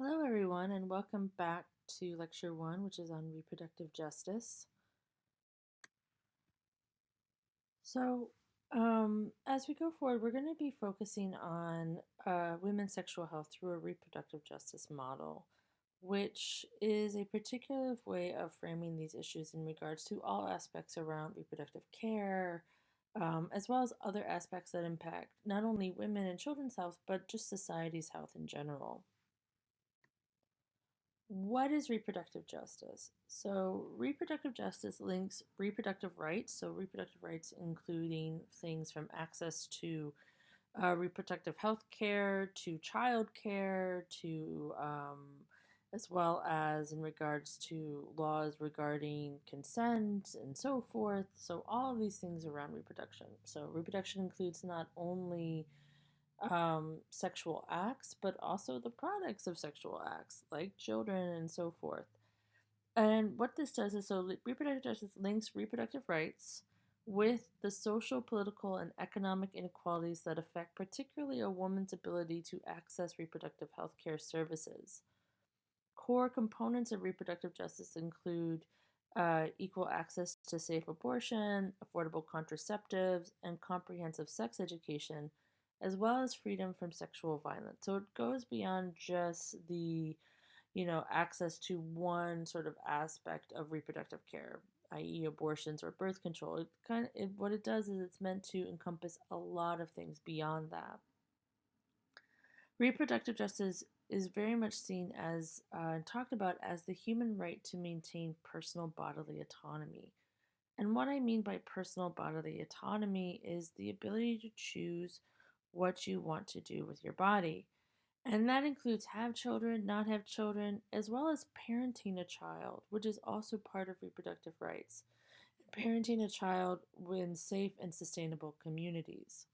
Hello, everyone, and welcome back to Lecture 1, which is on reproductive justice. So, as we go forward, we're going to be focusing on women's sexual health through a reproductive justice model, which is a particular way of framing these issues in regards to all aspects around reproductive care, as well as other aspects that impact not only women and children's health, but just society's health in general. What is reproductive justice? So, reproductive justice links reproductive rights, so reproductive rights including things from access to reproductive health care, to child care, to as well as in regards to laws regarding consent and so forth. So, all of these things around reproduction. So, reproduction includes not only sexual acts, but also the products of sexual acts, like children and so forth. And what this does is reproductive justice links reproductive rights with the social, political, and economic inequalities that affect particularly a woman's ability to access reproductive health care services. Core components of reproductive justice include equal access to safe abortion, affordable contraceptives, and comprehensive sex education, as well as freedom from sexual violence. So it goes beyond just the, access to one sort of aspect of reproductive care, i.e., abortions or birth control. What it does is it's meant to encompass a lot of things beyond that. Reproductive justice is very much seen as talked about as the human right to maintain personal bodily autonomy. And what I mean by personal bodily autonomy is the ability to choose what you want to do with your body. And that includes have children, not have children, as well as parenting a child, which is also part of reproductive rights. Parenting a child in safe and sustainable communities.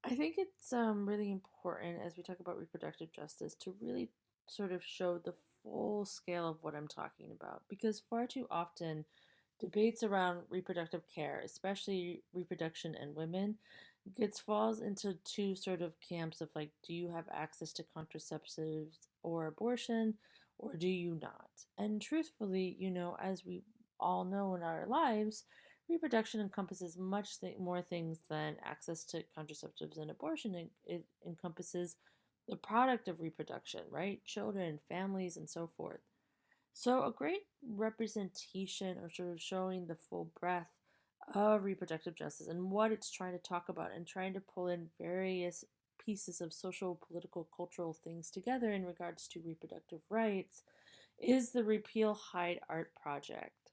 I think it's really important as we talk about reproductive justice to really sort of show the full scale of what I'm talking about because far too often debates around reproductive care, especially reproduction and women, gets falls into two sort of camps of like, do you have access to contraceptives or abortion, or do you not? And truthfully, as we all know in our lives, reproduction encompasses much more things than access to contraceptives and abortion. It encompasses the product of reproduction, right? Children, families, and so forth. So, a great representation or sort of showing the full breadth of reproductive justice and what it's trying to talk about and trying to pull in various pieces of social, political, cultural things together in regards to reproductive rights is the Repeal Hide Art Project.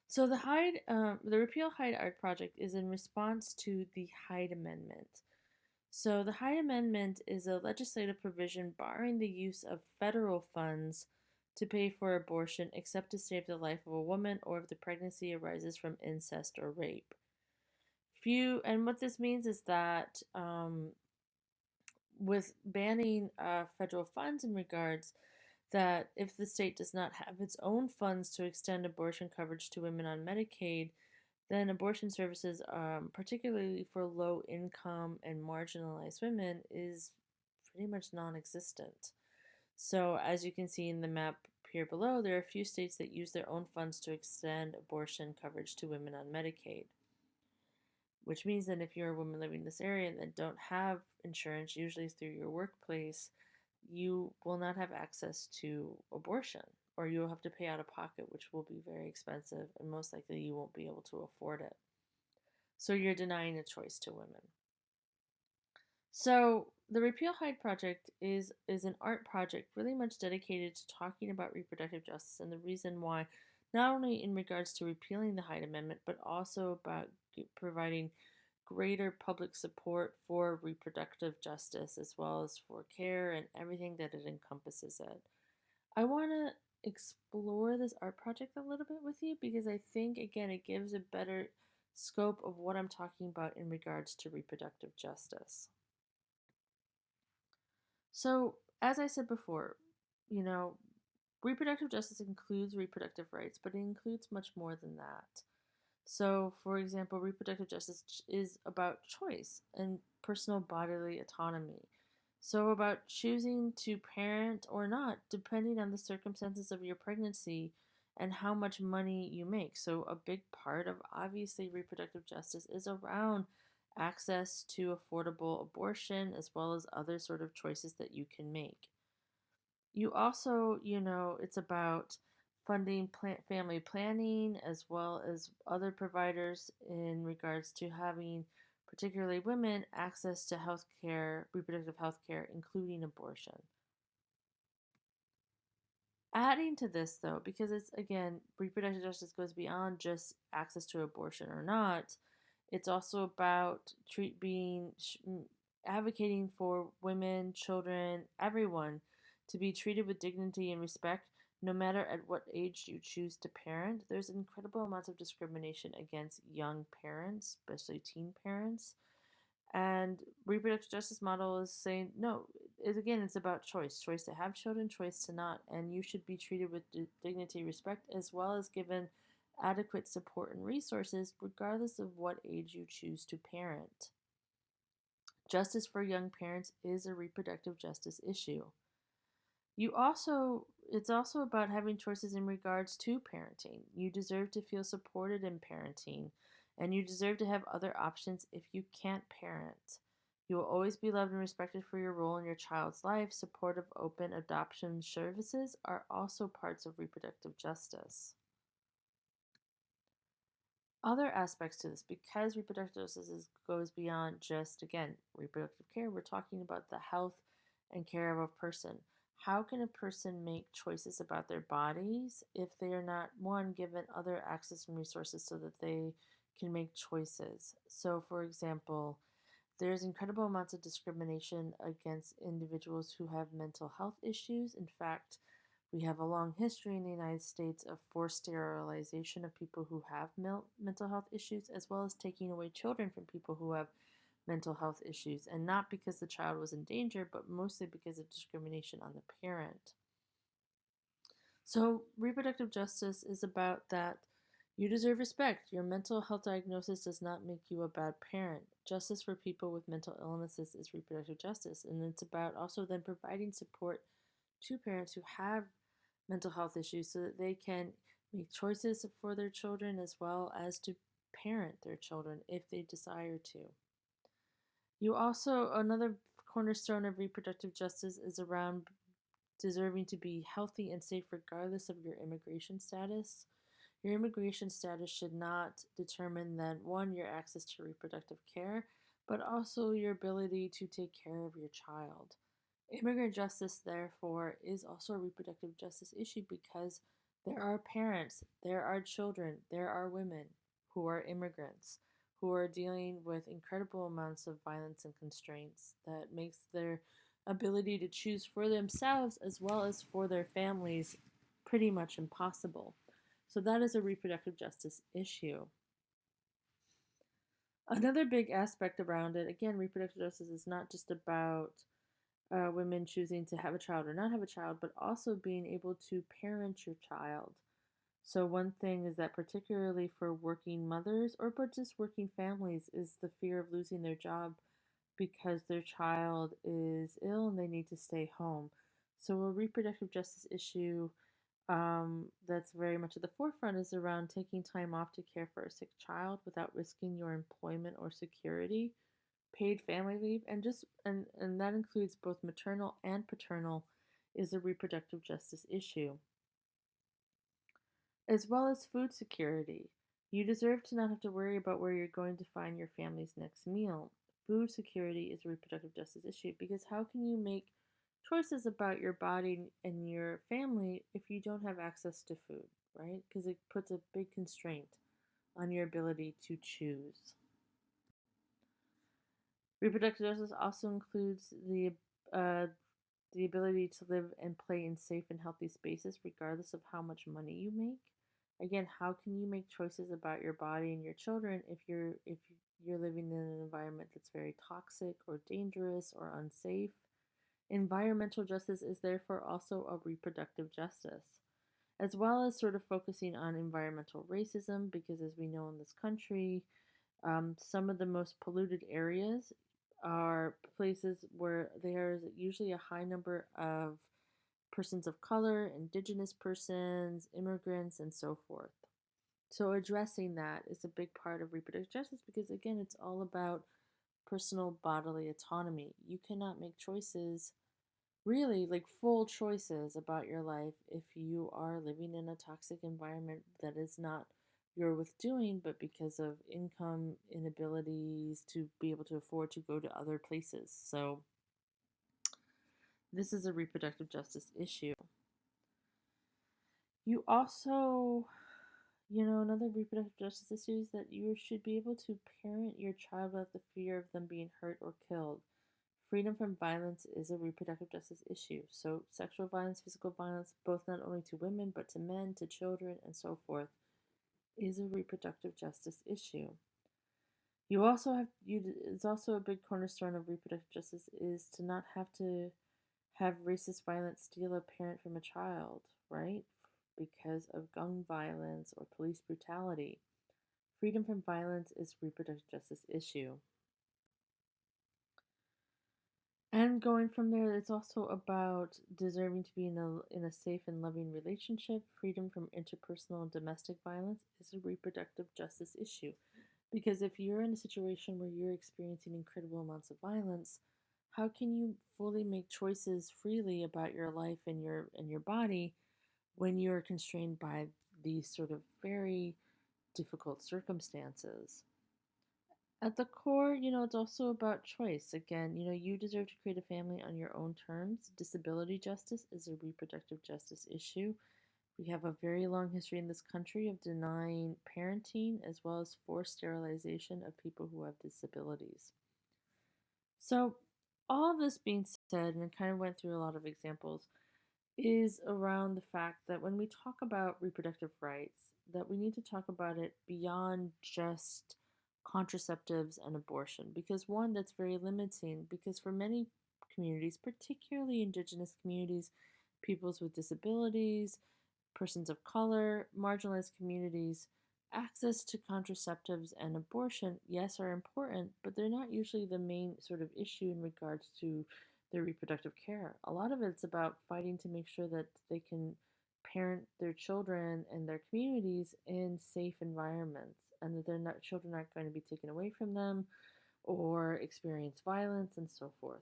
So the Repeal Hyde Art Project is in response to the Hyde Amendment. So the Hyde Amendment is a legislative provision barring the use of federal funds to pay for abortion except to save the life of a woman or if the pregnancy arises from incest or rape. And what this means is that with banning federal funds in regards that if the state does not have its own funds to extend abortion coverage to women on Medicaid, then abortion services, particularly for low income and marginalized women, is pretty much non existent. So, as you can see in the map here below, there are a few states that use their own funds to extend abortion coverage to women on Medicaid, which means that if you're a woman living in this area that don't have insurance, usually through your workplace, you will not have access to abortion, or you'll have to pay out of pocket, which will be very expensive, and most likely you won't be able to afford it. So you're denying a choice to women. So the Repeal Hyde Project is an art project really much dedicated to talking about reproductive justice and the reason why, not only in regards to repealing the Hyde Amendment, but also about providing greater public support for reproductive justice as well as for care and everything that it encompasses it. I want to explore this art project a little bit with you because I think, again, it gives a better scope of what I'm talking about in regards to reproductive justice. So, as I said before, you know, reproductive justice includes reproductive rights, but it includes much more than that. So, for example, reproductive justice is about choice and personal bodily autonomy. So, about choosing to parent or not, depending on the circumstances of your pregnancy and how much money you make. So, a big part of obviously reproductive justice is around access to affordable abortion as well as other sort of choices that you can make. You also, it's about funding family planning as well as other providers in regards to having, particularly women, access to health care, reproductive health care, including abortion. Adding to this, though, because it's again, reproductive justice goes beyond just access to abortion or not, it's also about advocating for women, children, everyone to be treated with dignity and respect no matter at what age you choose to parent. There's incredible amounts of discrimination against young parents, especially teen parents. And reproductive justice model is saying no. It's about choice to have children, choice to not, and you should be treated with dignity, respect, as well as given adequate support and resources, regardless of what age you choose to parent. Justice for young parents is a reproductive justice issue. It's also about having choices in regards to parenting. You deserve to feel supported in parenting, and you deserve to have other options if you can't parent. You will always be loved and respected for your role in your child's life. Supportive, open adoption services are also parts of reproductive justice. Other aspects to this, because reproductive justice goes beyond just, again, reproductive care, we're talking about the health and care of a person. How can a person make choices about their bodies if they are not, one, given other access and resources so that they can make choices? So, for example, there's incredible amounts of discrimination against individuals who have mental health issues. In fact, we have a long history in the United States of forced sterilization of people who have mental health issues, as well as taking away children from people who have mental health issues, and not because the child was in danger, but mostly because of discrimination on the parent. So, reproductive justice is about that you deserve respect. Your mental health diagnosis does not make you a bad parent. Justice for people with mental illnesses is reproductive justice, and it's about also then providing support to parents who have mental health issues so that they can make choices for their children as well as to parent their children if they desire to. Another cornerstone of reproductive justice is around deserving to be healthy and safe regardless of your immigration status. Your immigration status should not determine then one, your access to reproductive care, but also your ability to take care of your child. Immigrant justice, therefore, is also a reproductive justice issue because there are parents, there are children, there are women who are immigrants who are dealing with incredible amounts of violence and constraints that makes their ability to choose for themselves as well as for their families pretty much impossible. So that is a reproductive justice issue. Another big aspect around it, again, reproductive justice is not just about women choosing to have a child or not have a child, but also being able to parent your child. So, one thing is that, particularly for working mothers or but just working families, is the fear of losing their job because their child is ill and they need to stay home. So, a reproductive justice issue that's very much at the forefront is around taking time off to care for a sick child without risking your employment or security, paid family leave, and that includes both maternal and paternal, is a reproductive justice issue, as well as food security. You deserve to not have to worry about where you're going to find your family's next meal. Food security is a reproductive justice issue because how can you make choices about your body and your family if you don't have access to food, right? Because it puts a big constraint on your ability to choose. Reproductive justice also includes the ability to live and play in safe and healthy spaces regardless of how much money you make. Again, how can you make choices about your body and your children if you're living in an environment that's very toxic or dangerous or unsafe? Environmental justice is therefore also a reproductive justice, as well as sort of focusing on environmental racism, because as we know in this country, some of the most polluted areas are places where there's usually a high number of persons of color, indigenous persons, immigrants, and so forth. So, addressing that is a big part of reproductive justice because, again, it's all about personal bodily autonomy. You cannot make choices, really, like full choices about your life if you are living in a toxic environment that is not your with doing, but because of income inabilities to be able to afford to go to other places. So, this is a reproductive justice issue. You also, another reproductive justice issue is that you should be able to parent your child without the fear of them being hurt or killed. Freedom from violence is a reproductive justice issue. So, sexual violence, physical violence, both not only to women, but to men, to children, and so forth, is a reproductive justice issue. It's also a big cornerstone of reproductive justice is to not have to have racist violence steal a parent from a child, right? Because of gun violence or police brutality. Freedom from violence is a reproductive justice issue. And going from there, it's also about deserving to be in a safe and loving relationship. Freedom from interpersonal and domestic violence is a reproductive justice issue. Because if you're in a situation where you're experiencing incredible amounts of violence, how can you fully make choices freely about your life and your body when you're constrained by these sort of very difficult circumstances? At the core, it's also about choice. Again, you deserve to create a family on your own terms. Disability justice is a reproductive justice issue. We have a very long history in this country of denying parenting as well as forced sterilization of people who have disabilities. So, all of this being said, and I kind of went through a lot of examples, is around the fact that when we talk about reproductive rights, that we need to talk about it beyond just contraceptives and abortion because one that's very limiting because for many communities, particularly indigenous communities, peoples with disabilities, persons of color, marginalized communities, access to contraceptives and abortion, yes, are important, but they're not usually the main sort of issue in regards to their reproductive care. A lot of it's about fighting to make sure that they can parent their children and their communities in safe environments and that children aren't going to be taken away from them or experience violence and so forth.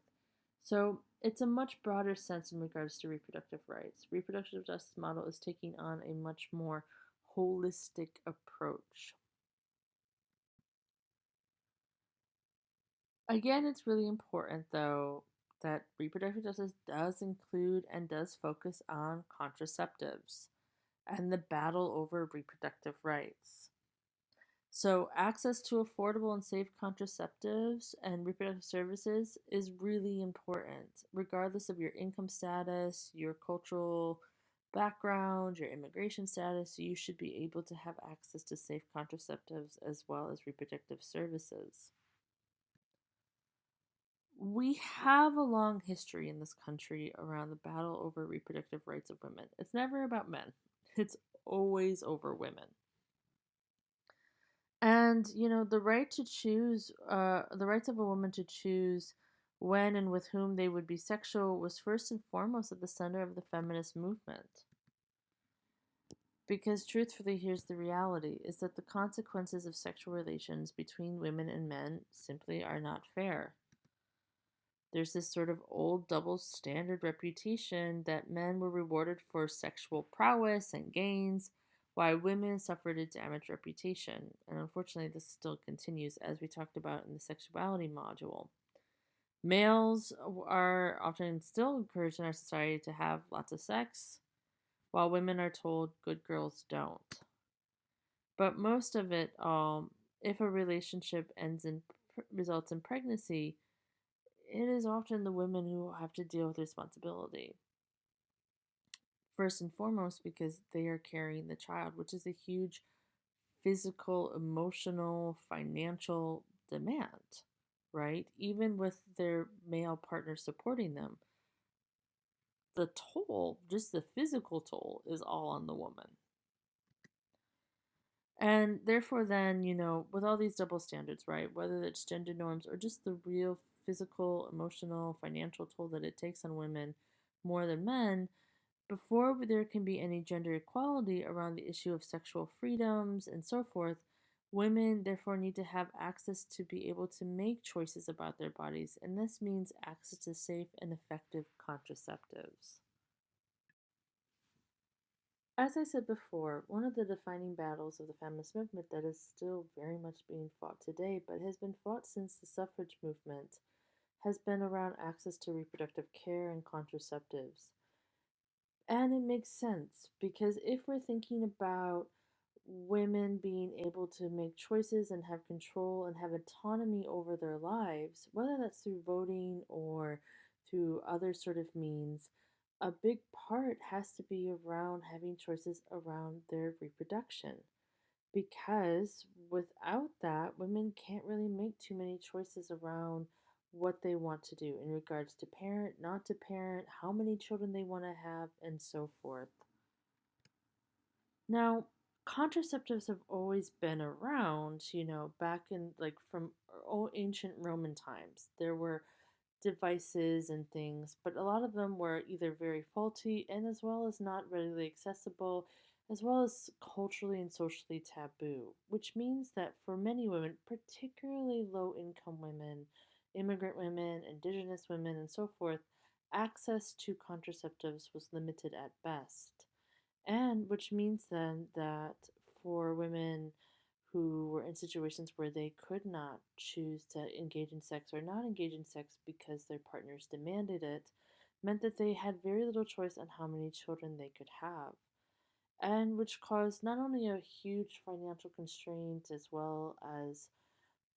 So it's a much broader sense in regards to reproductive rights. Reproductive justice model is taking on a much more holistic approach. Again, it's really important though that reproductive justice does include and does focus on contraceptives and the battle over reproductive rights. So, access to affordable and safe contraceptives and reproductive services is really important, regardless of your income status, your cultural background, your immigration status. You should be able to have access to safe contraceptives as well as reproductive services. We have a long history in this country around the battle over reproductive rights of women. It's never about men, it's always over women. And, the right to choose, the rights of a woman to choose when and with whom they would be sexual was first and foremost at the center of the feminist movement. Because truthfully, here's the reality is that the consequences of sexual relations between women and men simply are not fair. There's this sort of old double standard reputation that men were rewarded for sexual prowess and gains, while women suffered a damaged reputation. And unfortunately, this still continues, as we talked about in the sexuality module. Males are often still encouraged in our society to have lots of sex, while women are told good girls don't. But most of it, if a relationship results in pregnancy, it is often the women who have to deal with responsibility. First and foremost, because they are carrying the child, which is a huge physical, emotional, financial demand, right? Even with their male partner supporting them, the toll, just the physical toll, is all on the woman. And therefore, then, with all these double standards, right? Whether it's gender norms or just the real physical, emotional, financial toll that it takes on women more than men, before there can be any gender equality around the issue of sexual freedoms and so forth, women therefore need to have access to be able to make choices about their bodies, and this means access to safe and effective contraceptives. As I said before, one of the defining battles of the feminist movement that is still very much being fought today, but has been fought since the suffrage movement, has been around access to reproductive care and contraceptives. And it makes sense because if we're thinking about women being able to make choices and have control and have autonomy over their lives, whether that's through voting or through other sort of means, a big part has to be around having choices around their reproduction. Because without that, women can't really make too many choices around what they want to do in regards to parent, not to parent, how many children they want to have, and so forth. Now, contraceptives have always been around, back in like from ancient Roman times. There were devices and things, but a lot of them were either very faulty and as well as not readily accessible, as well as culturally and socially taboo, which means that for many women, particularly low income women, immigrant women, indigenous women, and so forth, access to contraceptives was limited at best. And which means then that for women who were in situations where they could not choose to engage in sex or not engage in sex because their partners demanded it, meant that they had very little choice on how many children they could have. And which caused not only a huge financial constraint as well as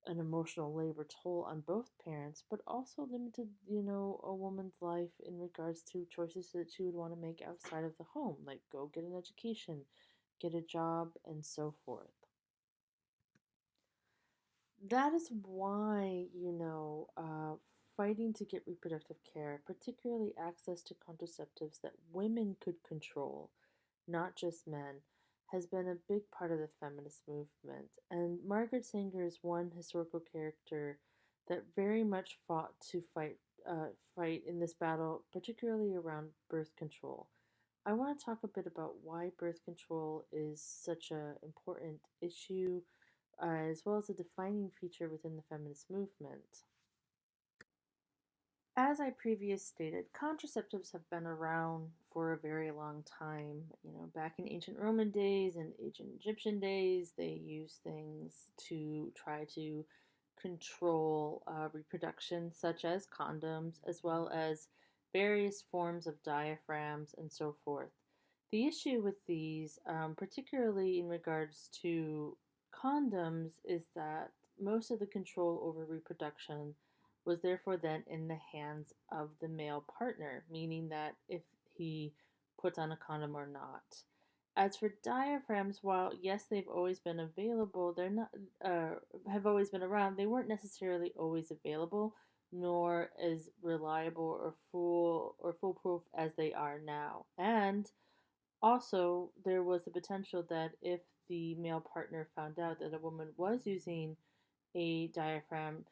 an emotional labor toll on both parents, but also limited, a woman's life in regards to choices that she would want to make outside of the home, like go get an education, get a job, and so forth. That is why, fighting to get reproductive care, particularly access to contraceptives that women could control, not just men, has been a big part of the feminist movement. And Margaret Sanger is one historical character that very much fought to fight in this battle, particularly around birth control. I want to talk a bit about why birth control is such an important issue, as well as a defining feature within the feminist movement. As I previously stated, contraceptives have been around for a very long time. Back in ancient Roman days and ancient Egyptian days, they used things to try to control reproduction, such as condoms, as well as various forms of diaphragms and so forth. The issue with these, particularly in regards to condoms, is that most of the control over reproduction was therefore then in the hands of the male partner, meaning that if he puts on a condom or not. As for diaphragms, while yes, they've always been available, they're not have always been around. They weren't necessarily always available, nor as reliable or foolproof as they are now. And also, there was the potential that if the male partner found out that a woman was using a diaphragm,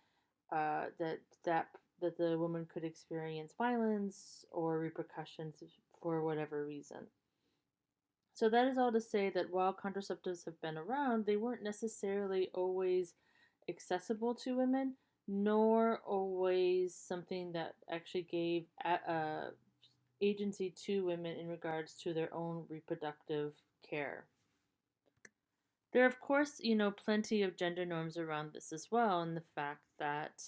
that that that the woman could experience violence or repercussions for whatever reason. So that is all to say that while contraceptives have been around, they weren't necessarily always accessible to women, nor always something that actually gave agency to women in regards to their own reproductive care. There are, of course, plenty of gender norms around this as well, and the fact that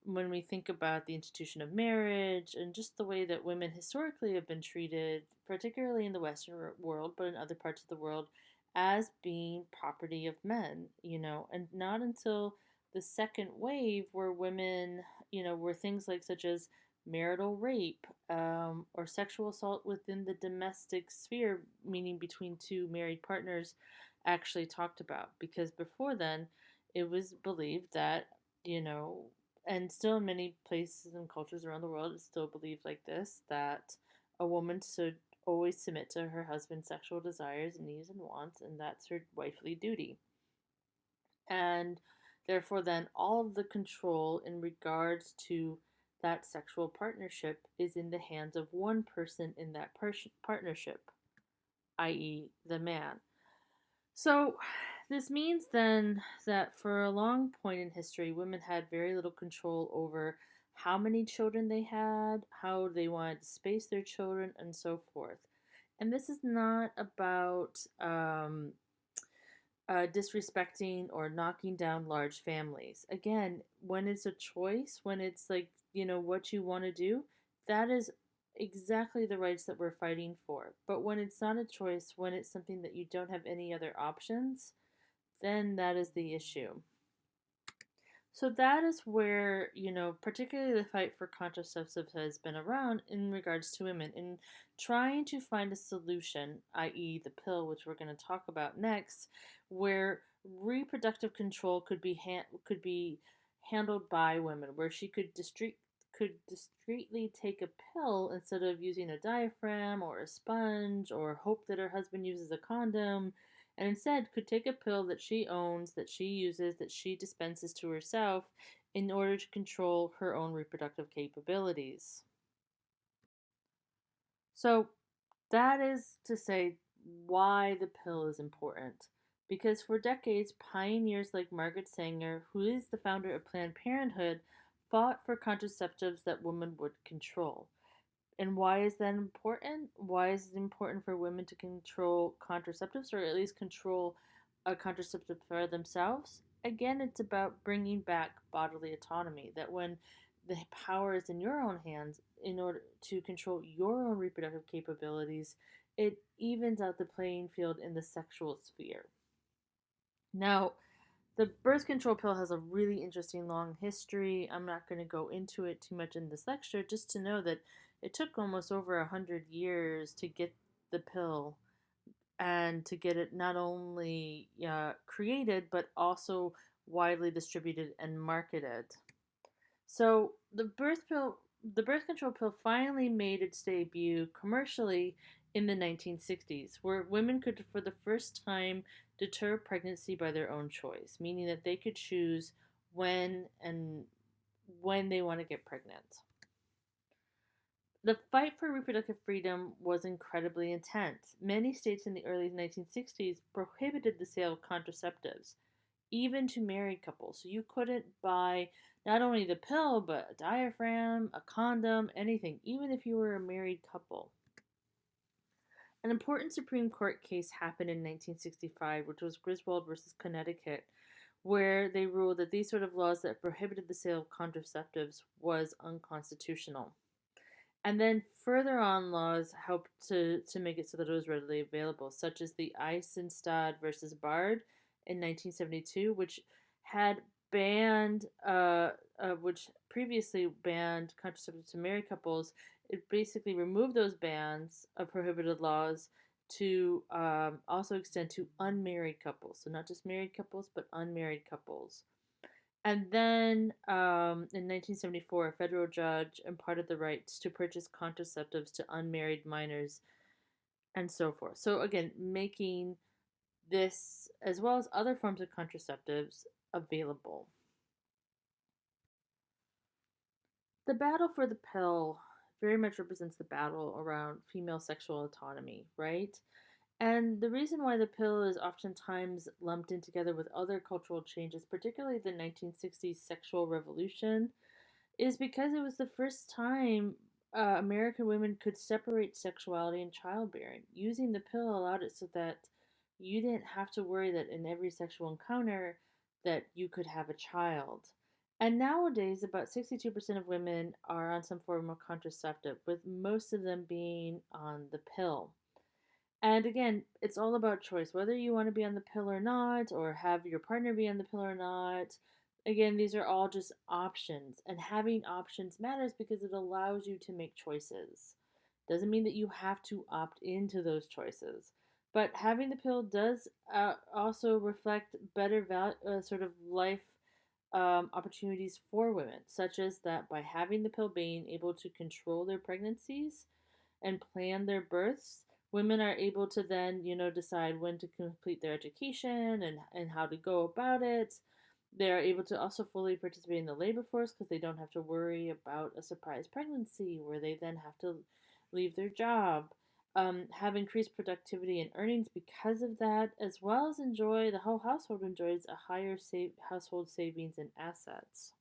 when we think about the institution of marriage and just the way that women historically have been treated, particularly in the Western world, but in other parts of the world, as being property of men, and not until the second wave were women, were things like such as marital rape or sexual assault within the domestic sphere, meaning between two married partners, actually talked about. Because before then, it was believed that, you know, and still in many places and cultures around the world, it's still believed like this that a woman should always submit to her husband's sexual desires, needs, and wants, and that's her wifely duty. And Therefore, then, all of the control in regards to that sexual partnership is in the hands of one person in that partnership, i.e., the man. So, this means then that for a long point in history, women had very little control over how many children they had, how they wanted to space their children, and so forth. And this is not about disrespecting or knocking down large families. Again, when it's a choice, when it's like, what you want to do, that is exactly the rights that we're fighting for. But when it's not a choice, when it's something that you don't have any other options, then that is the issue. So that is where, particularly the fight for contraceptives has been around in regards to women in trying to find a solution, i.e., the pill, which we're going to talk about next, where reproductive control could be handled by women, where she could discreetly take a pill instead of using a diaphragm or a sponge or hope that her husband uses a condom, and instead could take a pill that she owns, that she uses, that she dispenses to herself in order to control her own reproductive capabilities. So, that is to say why the pill is important. Because for decades, pioneers like Margaret Sanger, who is the founder of Planned Parenthood, fought for contraceptives that women would control. And why is that important? Why is it important for women to control contraceptives or at least control a contraceptive for themselves? Again, it's about bringing back bodily autonomy. That when the power is in your own hands in order to control your own reproductive capabilities, it evens out the playing field in the sexual sphere. Now, the birth control pill has a really interesting long history. I'm not going to go into it too much in this lecture, just to know that it took almost over 100 years to get the pill and to get it not only created but also widely distributed and marketed. So the birth control pill finally made its debut commercially in the 1960s, where women could, for the first time, deter pregnancy by their own choice, meaning that they could choose when and when they want to get pregnant. The fight for reproductive freedom was incredibly intense. Many states in the early 1960s prohibited the sale of contraceptives, even to married couples. So you couldn't buy not only the pill, but a diaphragm, a condom, anything, even if you were a married couple. An important Supreme Court case happened in 1965, which was Griswold versus Connecticut, where they ruled that these sort of laws that prohibited the sale of contraceptives was unconstitutional. And then further on, laws helped to make it so that it was readily available, such as the Eisenstadt versus Bard in 1972, which had which previously banned contraceptives to married couples. It basically removed those bans of prohibited laws to also extend to unmarried couples. So not just married couples, but unmarried couples. And then in 1974, a federal judge imparted the rights to purchase contraceptives to unmarried minors and so forth. So, again, making this, as well as other forms of contraceptives, available. The battle for the pill very much represents the battle around female sexual autonomy, right? And the reason why the pill is oftentimes lumped in together with other cultural changes, particularly the 1960s sexual revolution, is because it was the first time American women could separate sexuality and childbearing. Using the pill allowed it so that you didn't have to worry that in every sexual encounter that you could have a child. And nowadays, about 62% of women are on some form of contraceptive, with most of them being on the pill. And again, it's all about choice, whether you want to be on the pill or not, or have your partner be on the pill or not. Again, these are all just options, and having options matters because it allows you to make choices. Doesn't mean that you have to opt into those choices, but having the pill does also reflect better sort of life opportunities for women, such as that by having the pill, being able to control their pregnancies and plan their births, women are able to then, decide when to complete their education and how to go about it. They are able to also fully participate in the labor force because they don't have to worry about a surprise pregnancy where they then have to leave their job. Have increased productivity and earnings because of that, as well as enjoy the whole household enjoys a higher household savings and assets.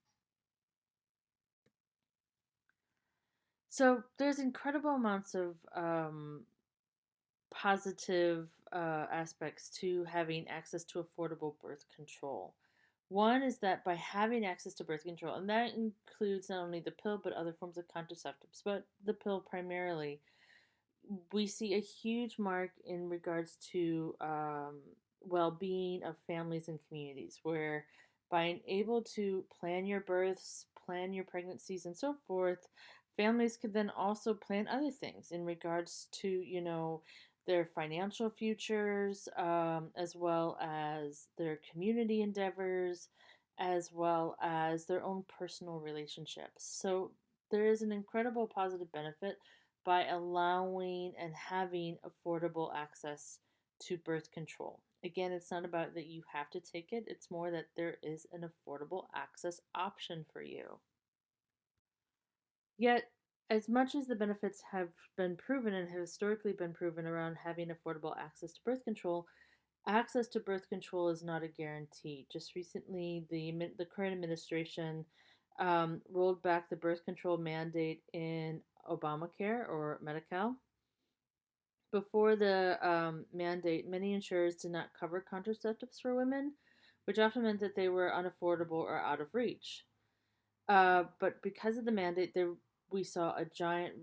So there's incredible amounts of positive aspects to having access to affordable birth control. One is that by having access to birth control, and that includes not only the pill but other forms of contraceptives, but the pill primarily, we see a huge mark in regards to well-being of families and communities, where by able to plan your births, plan your pregnancies, and so forth, families could then also plan other things in regards to their financial futures, as well as their community endeavors, as well as their own personal relationships. So there is an incredible positive benefit by allowing and having affordable access to birth control. Again, it's not about that you have to take it, it's more that there is an affordable access option for you. Yet, as much as the benefits have been proven and have historically been proven around having affordable access to birth control, access to birth control is not a guarantee. Just recently, the current administration rolled back the birth control mandate in Obamacare or Medi-Cal. Before the mandate, many insurers did not cover contraceptives for women, which often meant that they were unaffordable or out of reach. But because of the mandate, we saw a giant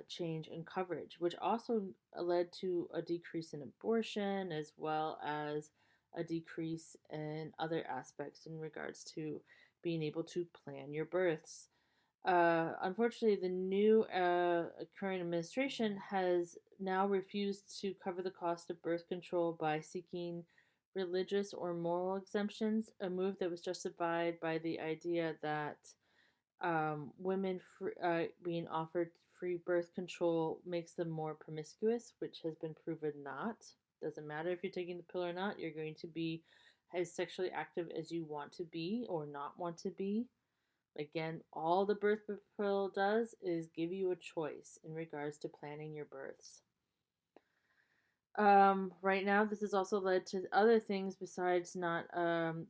change in coverage, which also led to a decrease in abortion as well as a decrease in other aspects in regards to being able to plan your births. Unfortunately, the new current administration has now refused to cover the cost of birth control by seeking religious or moral exemptions, a move that was justified by the idea that women being offered free birth control makes them more promiscuous, which has been proven not. Doesn't matter if you're taking the pill or not, you're going to be as sexually active as you want to be or not want to be. Again, all the birth pill does is give you a choice in regards to planning your births. Right now, this has also led to other things besides not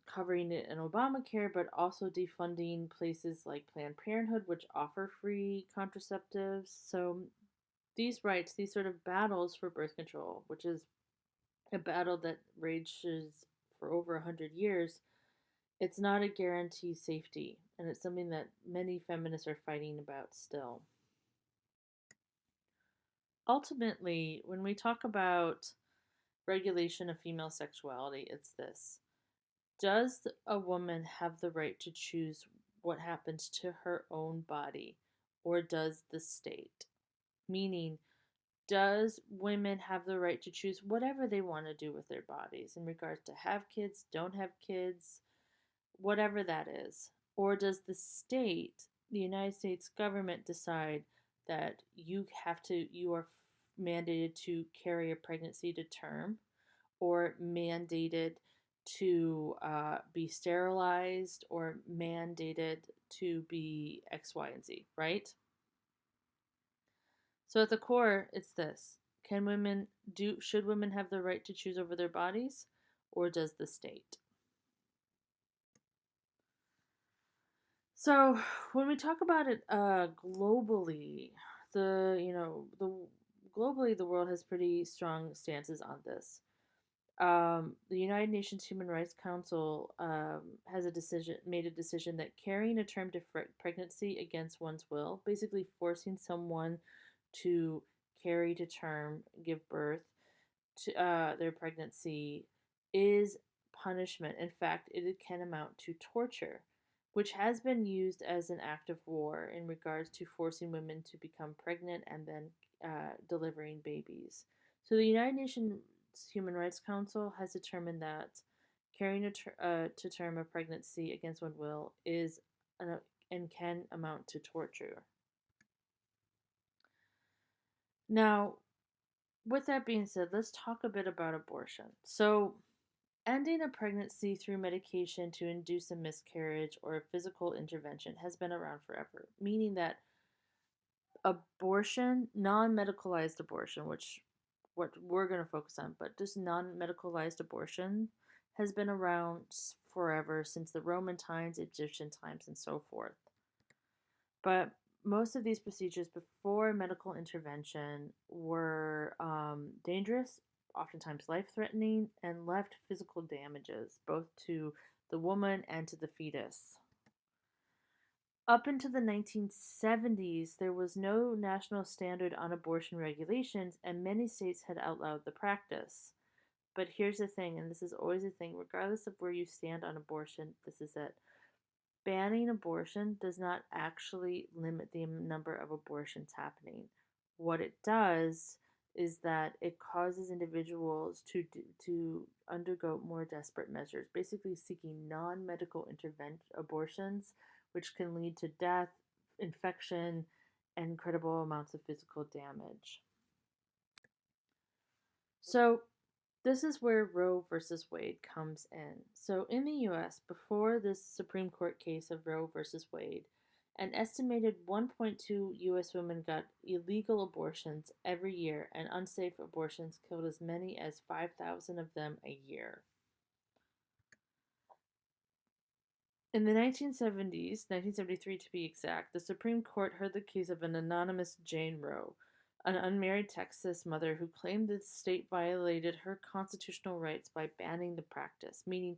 covering it in Obamacare, but also defunding places like Planned Parenthood, which offer free contraceptives. So these rights, these sort of battles for birth control, which is a battle that rages for over 100 years, it's not a guarantee safety, and it's something that many feminists are fighting about still. Ultimately, when we talk about regulation of female sexuality, it's this: does a woman have the right to choose what happens to her own body, or does the state? Meaning, does women have the right to choose whatever they want to do with their bodies in regards to have kids, don't have kids, whatever that is? Or does the state, the United States government, decide that you are mandated to carry a pregnancy to term, or mandated to be sterilized, or mandated to be X, Y, and Z, right? So at the core, it's this: should women have the right to choose over their bodies, or does the state? So when we talk about it globally, the globally the world has pretty strong stances on this. The United Nations Human Rights Council has made a decision that carrying a term to pregnancy against one's will, basically forcing someone to carry to term, give birth to their pregnancy, is punishment. In fact, it can amount to torture, which has been used as an act of war in regards to forcing women to become pregnant and then delivering babies. So the United Nations Human Rights Council has determined that carrying to term a pregnancy against one's will is and can amount to torture. Now, with that being said, let's talk a bit about abortion. So, Ending a pregnancy through medication to induce a miscarriage or a physical intervention has been around forever, meaning that abortion, non-medicalized abortion, which what we're going to focus on, but just non-medicalized abortion has been around forever since the Roman times, Egyptian times, and so forth. But most of these procedures before medical intervention were dangerous, oftentimes life threatening, and left physical damages both to the woman and to the fetus. Up until the 1970s, there was no national standard on abortion regulations, and many states had outlawed the practice. But here's the thing, and this is always a thing, regardless of where you stand on abortion, this is it. Banning abortion does not actually limit the number of abortions happening. What it does is that it causes individuals to undergo more desperate measures, basically seeking non-medical intervention abortions, which can lead to death, infection, and incredible amounts of physical damage. So, this is where Roe versus Wade comes in. So, in the US, before this Supreme Court case of Roe versus Wade, an estimated 1.2 US women got illegal abortions every year, and unsafe abortions killed as many as 5,000 of them a year. In the 1970s, 1973 to be exact, the Supreme Court heard the case of an anonymous Jane Roe, an unmarried Texas mother who claimed the state violated her constitutional rights by banning the practice, meaning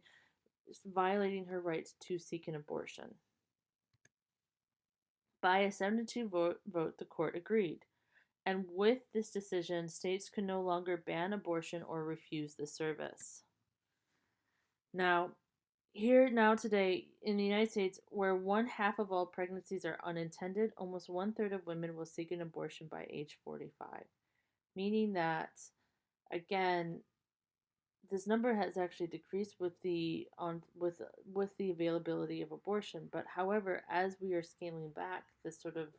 violating her rights to seek an abortion. By a 7-2 vote, the court agreed. And with this decision, states could no longer ban abortion or refuse the service. Now, today in the United States, where 1/2 of all pregnancies are unintended, almost 1/3 of women will seek an abortion by age 45, meaning that again, this number has actually decreased with the availability of abortion. But however, as we are scaling back this sort of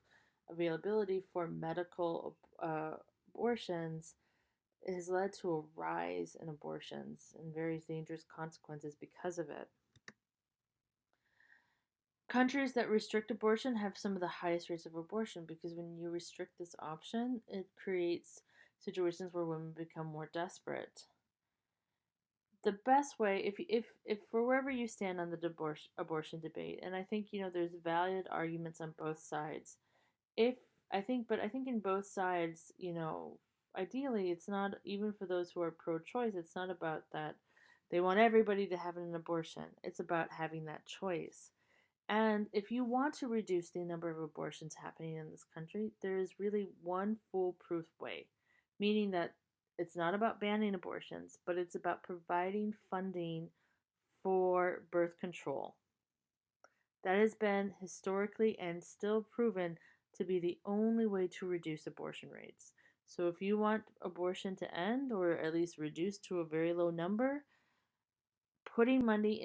availability for medical abortions, it has led to a rise in abortions and various dangerous consequences because of it. Countries that restrict abortion have some of the highest rates of abortion because when you restrict this option, it creates situations where women become more desperate. The best way, if for wherever you stand on the abortion debate, and I think there's valid arguments on both sides. If I think in both sides, ideally, it's not even for those who are pro-choice. It's not about that they want everybody to have an abortion. It's about having that choice. And if you want to reduce the number of abortions happening in this country, there is really one foolproof way, meaning that it's not about banning abortions, but it's about providing funding for birth control. That has been historically and still proven to be the only way to reduce abortion rates. So if you want abortion to end or at least reduce to a very low number, putting money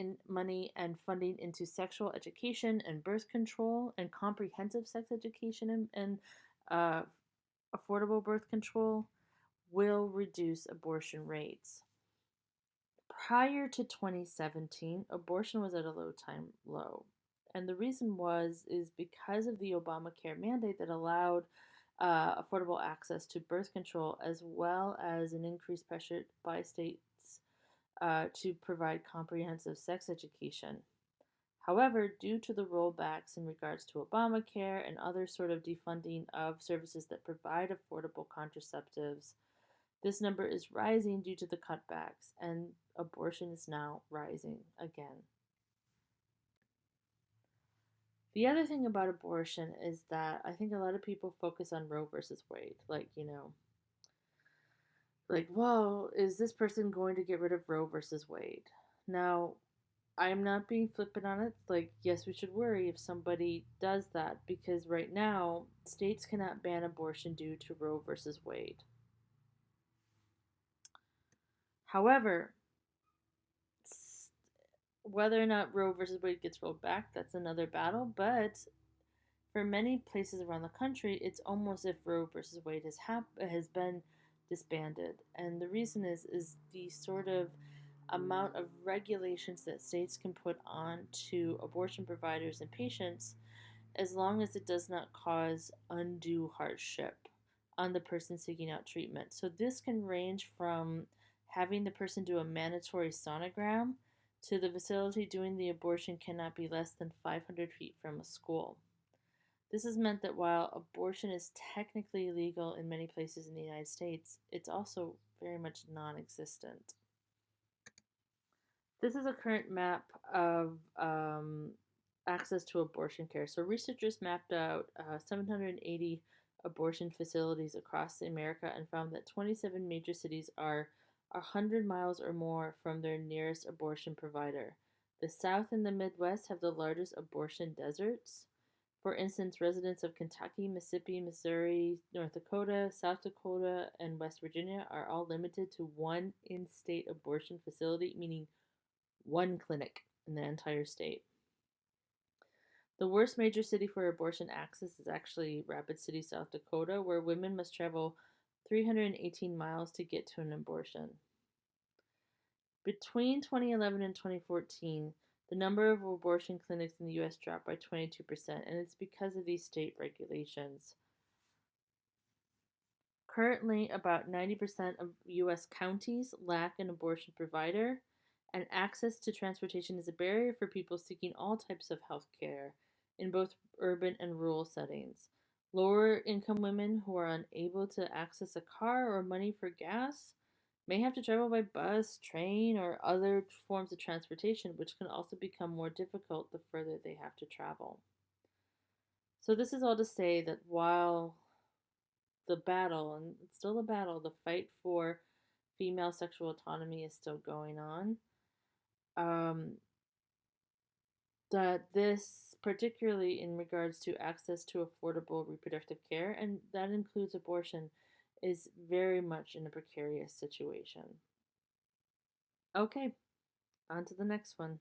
and funding into sexual education and birth control and comprehensive sex education and uh, affordable birth control will reduce abortion rates. Prior to 2017, abortion was at a low. And the reason is because of the Obamacare mandate that allowed affordable access to birth control, as well as an increased pressure by states to provide comprehensive sex education. However, due to the rollbacks in regards to Obamacare and other sort of defunding of services that provide affordable contraceptives, this number is rising due to the cutbacks, and abortion is now rising again. The other thing about abortion is that I think a lot of people focus on Roe versus Wade. Well, is this person going to get rid of Roe versus Wade? Now, I'm not being flippant on it. Yes, we should worry if somebody does that because right now, states cannot ban abortion due to Roe versus Wade. However, whether or not Roe versus Wade gets rolled back, that's another battle. But for many places around the country, it's almost as if Roe versus Wade has been disbanded, and the reason is the sort of amount of regulations that states can put on to abortion providers and patients as long as it does not cause undue hardship on the person seeking out treatment. So this can range from having the person do a mandatory sonogram to the facility doing the abortion cannot be less than 500 feet from a school. This has meant that while abortion is technically legal in many places in the United States, it's also very much non existent. This is a current map of access to abortion care. So, researchers mapped out 780 abortion facilities across America and found that 27 major cities are 100 miles or more from their nearest abortion provider. The South and the Midwest have the largest abortion deserts. For instance, residents of Kentucky, Mississippi, Missouri, North Dakota, South Dakota, and West Virginia are all limited to one in state abortion facility, meaning one clinic in the entire state. The worst major city for abortion access is actually Rapid City, South Dakota, where women must travel 318 miles to get to an abortion. Between 2011 and 2014, the number of abortion clinics in the U.S. dropped by 22%, and it's because of these state regulations. Currently, about 90% of U.S. counties lack an abortion provider, and access to transportation is a barrier for people seeking all types of health care in both urban and rural settings. Lower income women who are unable to access a car or money for gas may have to travel by bus, train, or other forms of transportation, which can also become more difficult the further they have to travel. So, this is all to say that while the battle, and it's still a battle, the fight for female sexual autonomy is still going on, um, that this, particularly in regards to access to affordable reproductive care, and that includes abortion, is very much in a precarious situation. Okay, on to the next one.